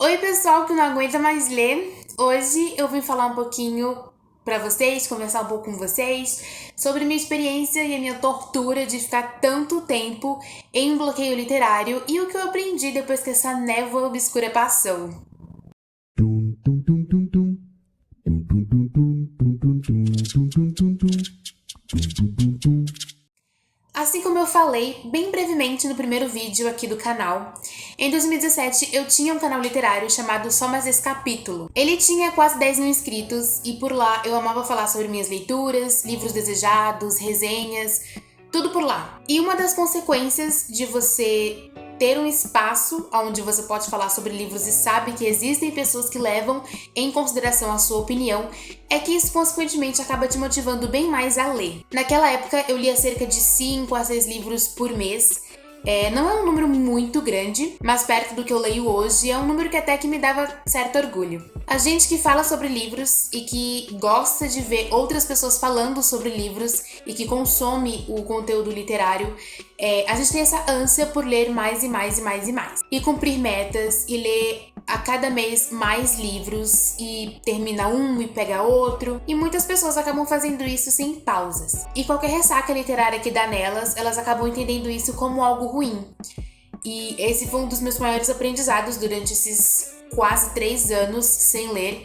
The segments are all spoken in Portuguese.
Oi, pessoal que não aguenta mais ler. Hoje eu vim falar um pouquinho pra vocês, conversar um pouco com vocês sobre minha experiência e a minha tortura de ficar tanto tempo em um bloqueio literário e o que eu aprendi depois que essa névoa obscura passou. Assim como eu falei bem brevemente no primeiro vídeo aqui do canal, em 2017 eu tinha um canal literário chamado Só Mais Esse Capítulo. Ele tinha quase 10 mil inscritos e por lá eu amava falar sobre minhas leituras, livros desejados, resenhas, tudo por lá. E uma das consequências de você ter um espaço onde você pode falar sobre livros e sabe que existem pessoas que levam em consideração a sua opinião, é que isso consequentemente acaba te motivando bem mais a ler. Naquela época eu lia cerca de 5 a 6 livros por mês. Não é um número muito grande, mas perto do que eu leio hoje é um número que até que me dava certo orgulho. A gente que fala sobre livros e que gosta de ver outras pessoas falando sobre livros e que consome o conteúdo literário, a gente tem essa ânsia por ler mais e mais e mais e mais. E cumprir metas e ler a cada mês mais livros e termina um e pega outro. E muitas pessoas acabam fazendo isso sem pausas. E qualquer ressaca literária que dá nelas, elas acabam entendendo isso como algo ruim. E esse foi um dos meus maiores aprendizados durante esses quase 3 anos sem ler,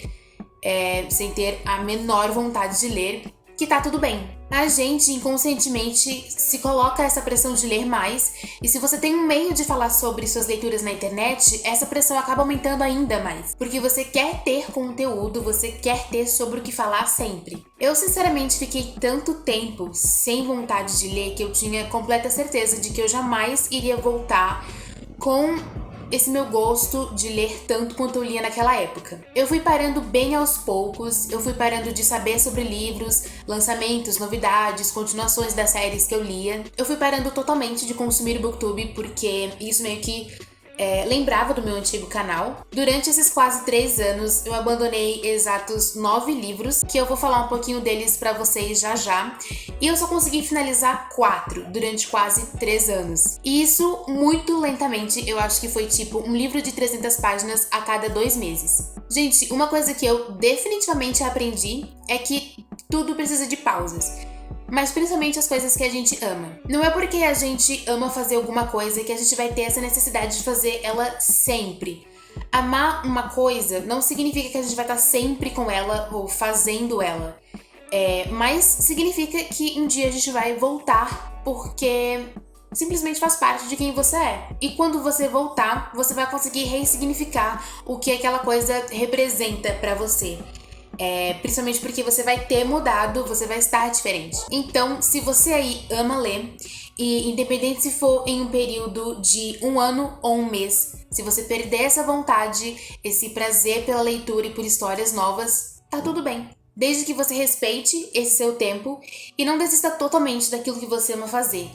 sem ter a menor vontade de ler, que tá tudo bem. A gente inconscientemente se coloca essa pressão de ler mais, e se você tem um meio de falar sobre suas leituras na internet, essa pressão acaba aumentando ainda mais, porque você quer ter conteúdo, você quer ter sobre o que falar sempre. Eu sinceramente fiquei tanto tempo sem vontade de ler que eu tinha completa certeza de que eu jamais iria voltar com esse meu gosto de ler tanto quanto eu lia naquela época. Eu fui parando bem aos poucos, eu fui parando de saber sobre livros, lançamentos, novidades, continuações das séries que eu lia. Eu fui parando totalmente de consumir o Booktube porque isso meio que lembrava do meu antigo canal. Durante esses quase 3 anos, eu abandonei exatos 9 livros, que eu vou falar um pouquinho deles pra vocês já já. E eu só consegui finalizar 4 durante quase 3 anos. E isso muito lentamente, eu acho que foi tipo um livro de 300 páginas a cada 2 meses. Gente, uma coisa que eu definitivamente aprendi é que tudo precisa de pausas. Mas principalmente as coisas que a gente ama. Não é porque a gente ama fazer alguma coisa que a gente vai ter essa necessidade de fazer ela sempre. Amar uma coisa não significa que a gente vai estar sempre com ela ou fazendo ela. Mas significa que um dia a gente vai voltar porque simplesmente faz parte de quem você é. E quando você voltar, você vai conseguir ressignificar o que aquela coisa representa pra você. Principalmente porque você vai ter mudado, você vai estar diferente. Então, se você aí ama ler, e independente se for em um período de 1 ano ou 1 mês, se você perder essa vontade, esse prazer pela leitura e por histórias novas, tá tudo bem. Desde que você respeite esse seu tempo e não desista totalmente daquilo que você ama fazer.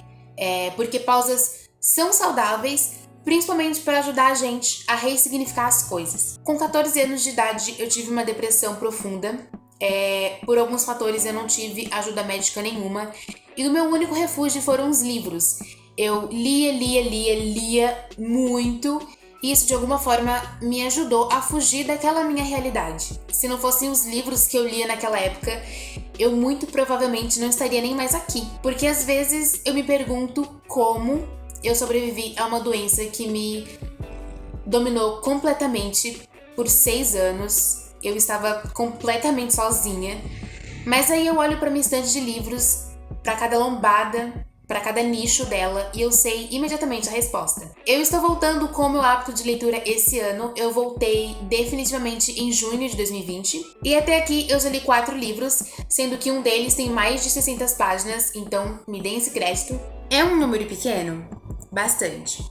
Porque pausas são saudáveis, principalmente para ajudar a gente a ressignificar as coisas. Com 14 anos de idade, eu tive uma depressão profunda. Por alguns fatores, eu não tive ajuda médica nenhuma. E o meu único refúgio foram os livros. Eu lia muito. E isso, de alguma forma, me ajudou a fugir daquela minha realidade. Se não fossem os livros que eu lia naquela época, eu muito provavelmente não estaria nem mais aqui. Porque às vezes eu me pergunto como eu sobrevivi a uma doença que me dominou completamente por 6 anos. Eu estava completamente sozinha. Mas aí eu olho para minha estante de livros, para cada lombada, para cada nicho dela, e eu sei imediatamente a resposta. Eu estou voltando com o meu hábito de leitura esse ano. Eu voltei definitivamente em junho de 2020. E até aqui eu já li 4 livros, sendo que um deles tem mais de 600 páginas, então me deem esse crédito. É um número pequeno? Bastante.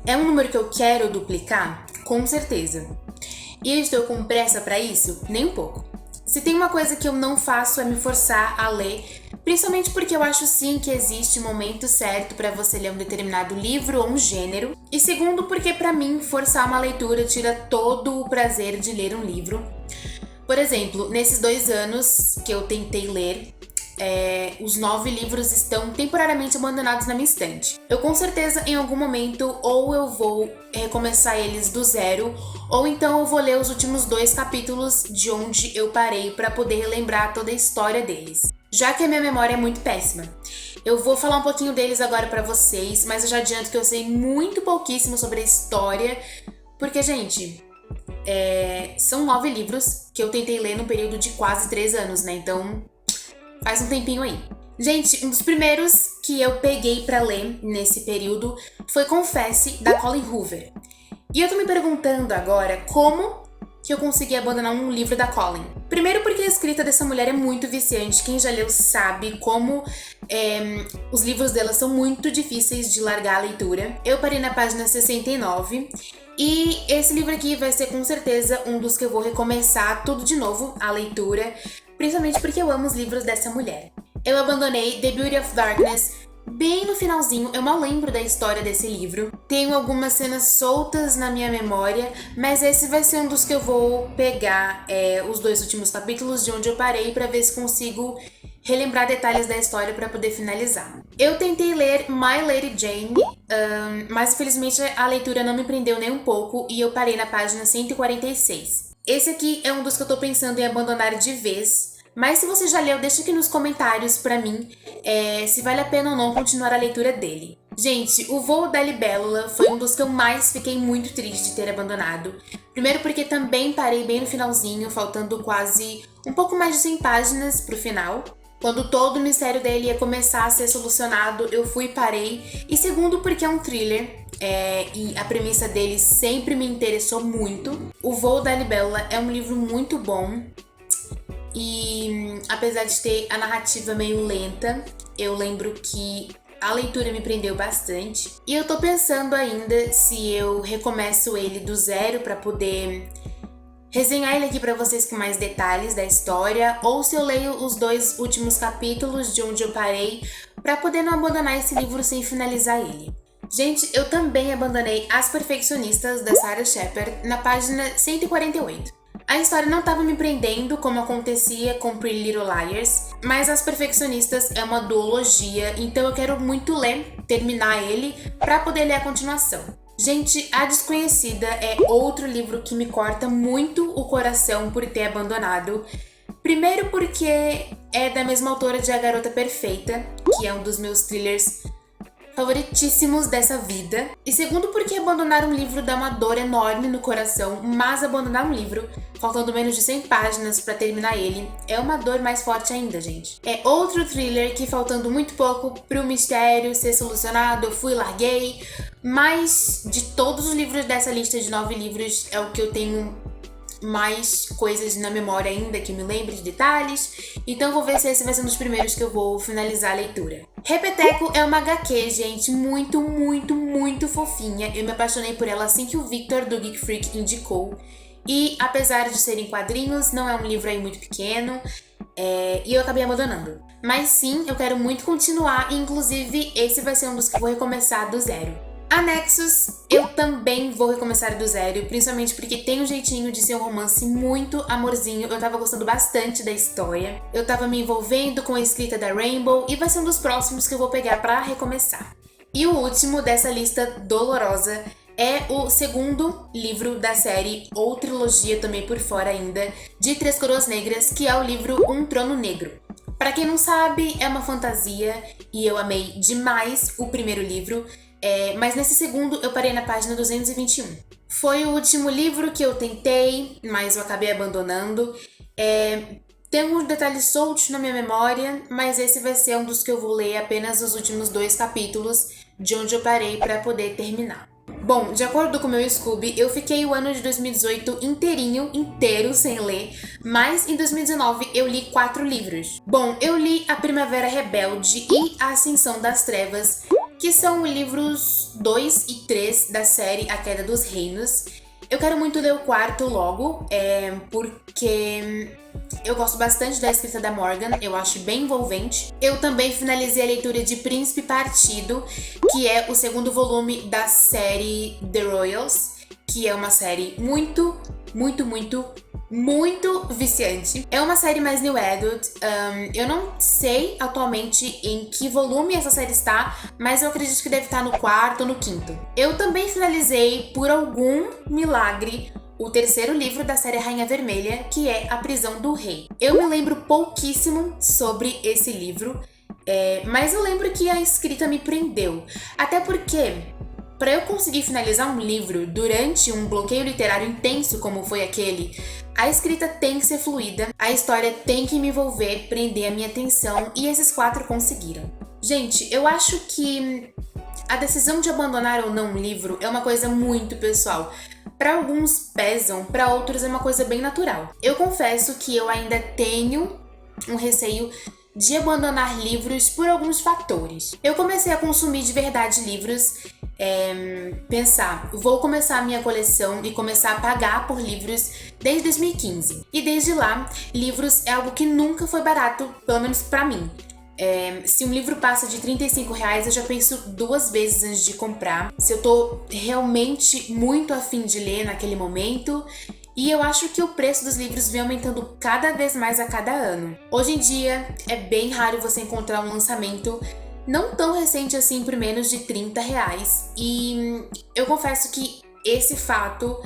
É um número que eu quero duplicar? Com certeza. E eu estou com pressa para isso? Nem um pouco. Se tem uma coisa que eu não faço é me forçar a ler, principalmente porque eu acho sim que existe momento certo para você ler um determinado livro ou um gênero, e segundo porque para mim forçar uma leitura tira todo o prazer de ler um livro. Por exemplo, nesses 2 anos que eu tentei ler, os 9 livros estão temporariamente abandonados na minha estante. Eu com certeza em algum momento ou eu vou recomeçar eles do zero, ou então eu vou ler os últimos 2 capítulos de onde eu parei para poder relembrar toda a história deles, já que a minha memória é muito péssima. Eu vou falar um pouquinho deles agora pra vocês, mas eu já adianto que eu sei muito pouquíssimo sobre a história, porque, gente, são 9 livros que eu tentei ler no período de quase 3 anos, né? Então, faz um tempinho aí. Gente, um dos primeiros que eu peguei pra ler nesse período foi Confesse, da Colleen Hoover. E eu tô me perguntando agora como que eu consegui abandonar um livro da Colleen. Primeiro porque a escrita dessa mulher é muito viciante. Quem já leu sabe como os livros dela são muito difíceis de largar a leitura. Eu parei na página 69 e esse livro aqui vai ser com certeza um dos que eu vou recomeçar tudo de novo, a leitura, principalmente porque eu amo os livros dessa mulher. Eu abandonei The Beauty of Darkness bem no finalzinho, eu mal lembro da história desse livro. Tenho algumas cenas soltas na minha memória, mas esse vai ser um dos que eu vou pegar os 2 últimos capítulos de onde eu parei pra ver se consigo relembrar detalhes da história pra poder finalizar. Eu tentei ler My Lady Jane, mas infelizmente a leitura não me prendeu nem um pouco e eu parei na página 146. Esse aqui é um dos que eu tô pensando em abandonar de vez. Mas se você já leu, deixa aqui nos comentários pra mim se vale a pena ou não continuar a leitura dele. Gente, O Voo da Libélula foi um dos que eu mais fiquei muito triste de ter abandonado. Primeiro porque também parei bem no finalzinho, faltando quase um pouco mais de 100 páginas pro final. Quando todo o mistério dele ia começar a ser solucionado, eu fui e parei. E segundo porque é um thriller, e a premissa dele sempre me interessou muito. O Voo da Libélula é um livro muito bom. E apesar de ter a narrativa meio lenta, eu lembro que a leitura me prendeu bastante. E eu tô pensando ainda se eu recomeço ele do zero pra poder resenhar ele aqui pra vocês com mais detalhes da história, ou se eu leio os 2 últimos capítulos de onde eu parei pra poder não abandonar esse livro sem finalizar ele. Gente, eu também abandonei As Perfeccionistas, da Sarah Shepard, na página 148. A história não estava me prendendo como acontecia com Pretty Little Liars, mas As Perfeccionistas é uma duologia, então eu quero muito terminar ele para poder ler a continuação. Gente, A Desconhecida é outro livro que me corta muito o coração por ter abandonado. Primeiro porque é da mesma autora de A Garota Perfeita, que é um dos meus thrillers favoritíssimos dessa vida. E segundo porque abandonar um livro dá uma dor enorme no coração, mas abandonar um livro, faltando menos de 100 páginas pra terminar ele, é uma dor mais forte ainda, gente. É outro thriller que, faltando muito pouco pro mistério ser solucionado, eu fui e larguei. Mas de todos os livros dessa lista de 9 livros, é o que eu tenho mais coisas na memória ainda que me lembre de detalhes, então vou ver se esse vai ser um dos primeiros que eu vou finalizar a leitura. Repeteco é uma HQ, gente, muito, muito, muito fofinha. Eu me apaixonei por ela assim que o Victor do Geek Freak indicou, e apesar de serem quadrinhos, não é um livro aí muito pequeno, e eu acabei abandonando. Mas sim, eu quero muito continuar, e inclusive esse vai ser um dos que eu vou recomeçar do zero. Anexos, eu também vou recomeçar do zero, principalmente porque tem um jeitinho de ser um romance muito amorzinho. Eu tava gostando bastante da história, eu tava me envolvendo com a escrita da Rainbow e vai ser um dos próximos que eu vou pegar pra recomeçar. E o último dessa lista dolorosa é o segundo livro da série, ou trilogia também por fora ainda, de Três Coroas Negras, que é o livro Um Trono Negro. Pra quem não sabe, é uma fantasia e eu amei demais o primeiro livro. Mas nesse segundo eu parei na página 221. Foi o último livro que eu tentei, mas eu acabei abandonando. Tem alguns detalhes soltos na minha memória, mas esse vai ser um dos que eu vou ler apenas os últimos 2 capítulos, de onde eu parei para poder terminar. Bom, de acordo com o meu Scooby, eu fiquei o ano de 2018 inteiro sem ler, mas em 2019 eu li 4 livros. Bom, eu li A Primavera Rebelde e A Ascensão das Trevas, que são livros 2 e 3 da série A Queda dos Reinos. Eu quero muito ler o 4 logo, porque eu gosto bastante da escrita da Morgan, eu acho bem envolvente. Eu também finalizei a leitura de Príncipe Partido, que é o segundo volume da série The Royals, que é uma série muito, muito, muito, muito viciante. É uma série mais new adult. Eu não sei atualmente em que volume essa série está, mas eu acredito que deve estar no 4º ou no 5º. Eu também finalizei, por algum milagre, o 3º livro da série Rainha Vermelha, que é A Prisão do Rei. Eu me lembro pouquíssimo sobre esse livro, mas eu lembro que a escrita me prendeu. Até porque, para eu conseguir finalizar um livro durante um bloqueio literário intenso como foi aquele, a escrita tem que ser fluida, a história tem que me envolver, prender a minha atenção, e esses 4 conseguiram. Gente, eu acho que a decisão de abandonar ou não um livro é uma coisa muito pessoal. Para alguns pesam, para outros é uma coisa bem natural. Eu confesso que eu ainda tenho um receio de abandonar livros por alguns fatores. Eu comecei a consumir de verdade livros, pensar, vou começar a minha coleção e começar a pagar por livros desde 2015. E desde lá, livros é algo que nunca foi barato, pelo menos pra mim. Se um livro passa de R$35, eu já penso 2 vezes antes de comprar, se eu tô realmente muito afim de ler naquele momento. E eu acho que o preço dos livros vem aumentando cada vez mais a cada ano. Hoje em dia, é bem raro você encontrar um lançamento não tão recente assim por menos de R$30. E eu confesso que esse fato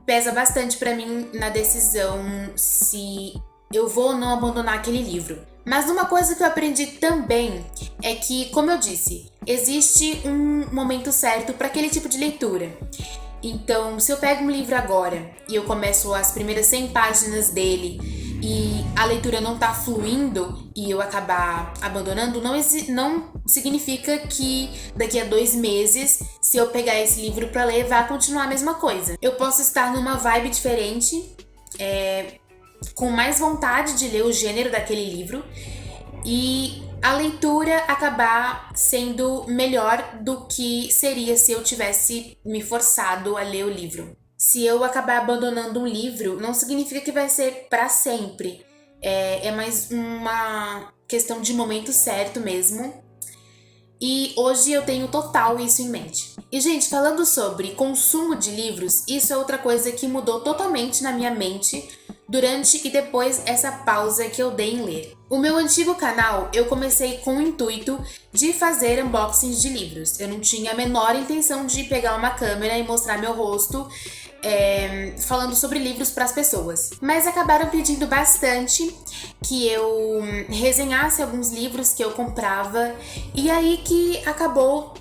pesa bastante pra mim na decisão se eu vou ou não abandonar aquele livro. Mas uma coisa que eu aprendi também é que, como eu disse, existe um momento certo para aquele tipo de leitura. Então, se eu pego um livro agora e eu começo as primeiras 100 páginas dele e a leitura não tá fluindo e eu acabar abandonando, não significa que daqui a 2 meses, se eu pegar esse livro pra ler, vai continuar a mesma coisa. Eu posso estar numa vibe diferente, com mais vontade de ler o gênero daquele livro e a leitura acabar sendo melhor do que seria se eu tivesse me forçado a ler o livro. Se eu acabar abandonando um livro, não significa que vai ser para sempre. É mais uma questão de momento certo mesmo. E hoje eu tenho total isso em mente. E, gente, falando sobre consumo de livros, isso é outra coisa que mudou totalmente na minha mente durante e depois essa pausa que eu dei em ler. O meu antigo canal, eu comecei com o intuito de fazer unboxings de livros. Eu não tinha a menor intenção de pegar uma câmera e mostrar meu rosto falando sobre livros para as pessoas. Mas acabaram pedindo bastante que eu resenhasse alguns livros que eu comprava. E aí que acabou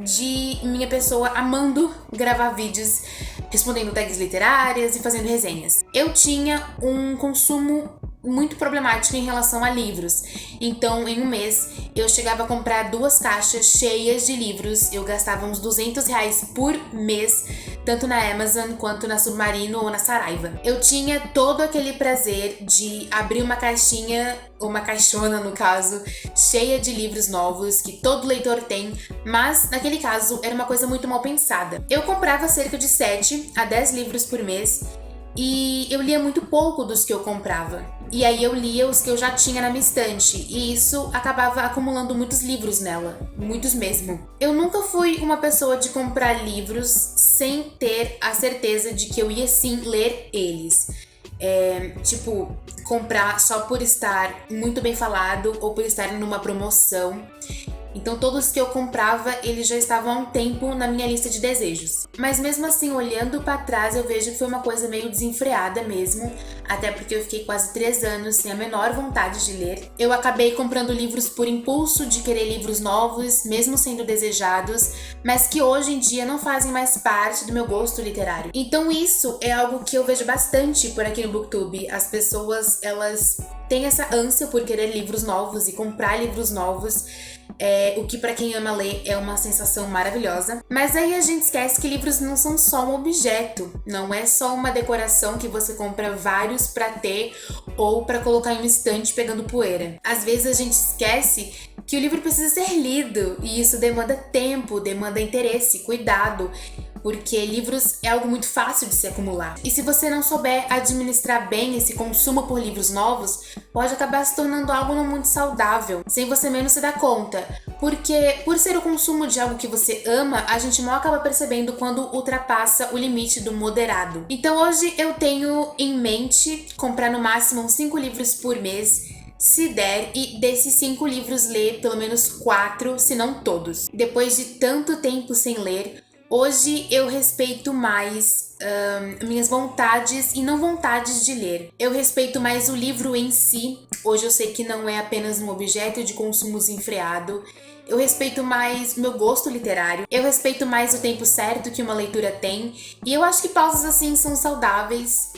de minha pessoa amando gravar vídeos respondendo tags literárias e fazendo resenhas. Eu tinha um consumo muito problemático em relação a livros. Então, em um mês, eu chegava a comprar 2 caixas cheias de livros. Eu gastava uns R$200 por mês, tanto na Amazon quanto na Submarino ou na Saraiva. Eu tinha todo aquele prazer de abrir uma caixinha, ou uma caixona no caso, cheia de livros novos, que todo leitor tem, mas naquele caso era uma coisa muito mal pensada. Eu comprava cerca de 7 a 10 livros por mês, e eu lia muito pouco dos que eu comprava. E aí eu lia os que eu já tinha na minha estante. E isso acabava acumulando muitos livros nela. Muitos mesmo. Eu nunca fui uma pessoa de comprar livros sem ter a certeza de que eu ia sim ler eles. Comprar só por estar muito bem falado ou por estar numa promoção. Então todos que eu comprava, eles já estavam há um tempo na minha lista de desejos. Mas mesmo assim, olhando pra trás, eu vejo que foi uma coisa meio desenfreada mesmo. Até porque eu fiquei quase 3 anos sem a menor vontade de ler. Eu acabei comprando livros por impulso de querer livros novos, mesmo sendo desejados, mas que hoje em dia não fazem mais parte do meu gosto literário. Então isso é algo que eu vejo bastante por aqui no Booktube. As pessoas, elas têm essa ânsia por querer livros novos e comprar livros novos. O que pra quem ama ler é uma sensação maravilhosa. Mas aí a gente esquece que livros não são só um objeto. Não é só uma decoração que você compra vários pra ter ou pra colocar em um estante pegando poeira. Às vezes a gente esquece que o livro precisa ser lido e isso demanda tempo, demanda interesse, cuidado. Porque livros é algo muito fácil de se acumular. E se você não souber administrar bem esse consumo por livros novos, pode acabar se tornando algo não muito saudável, sem você mesmo se dar conta. porque por ser o consumo de algo que você ama, a gente mal acaba percebendo quando ultrapassa o limite do moderado. Então hoje eu tenho em mente comprar no máximo uns 5 livros por mês, se der, e desses 5 livros ler pelo menos 4, se não todos. Depois de tanto tempo sem ler, hoje eu respeito mais minhas vontades e não vontades de ler. Eu respeito mais o livro em si. Hoje eu sei que não é apenas um objeto de consumo desenfreado. Eu respeito mais meu gosto literário. Eu respeito mais o tempo certo que uma leitura tem. E eu acho que pausas assim são saudáveis,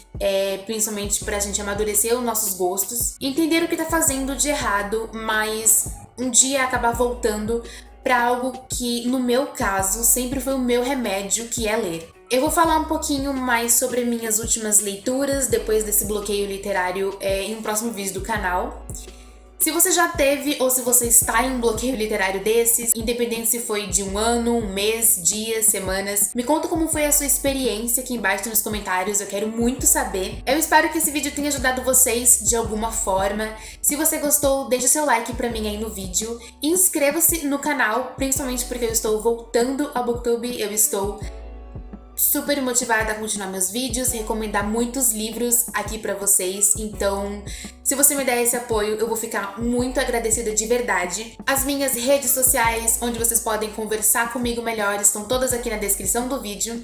principalmente pra gente amadurecer os nossos gostos, entender o que tá fazendo de errado, mas um dia acabar voltando para algo que, no meu caso, sempre foi o meu remédio, que é ler. Eu vou falar um pouquinho mais sobre minhas últimas leituras depois desse bloqueio literário em um próximo vídeo do canal. Se você já teve ou se você está em um bloqueio literário desses, independente se foi de um ano, um mês, dias, semanas, me conta como foi a sua experiência aqui embaixo nos comentários, eu quero muito saber. Eu espero que esse vídeo tenha ajudado vocês de alguma forma. Se você gostou, deixa seu like pra mim aí no vídeo. Inscreva-se no canal, principalmente porque eu estou voltando ao Booktube, eu estou super motivada a continuar meus vídeos, recomendar muitos livros aqui pra vocês, então se você me der esse apoio, eu vou ficar muito agradecida de verdade. As minhas redes sociais, onde vocês podem conversar comigo melhor, estão todas aqui na descrição do vídeo.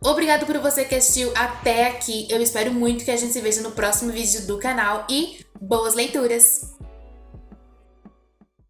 Obrigado por você que assistiu até aqui, eu espero muito que a gente se veja no próximo vídeo do canal e boas leituras!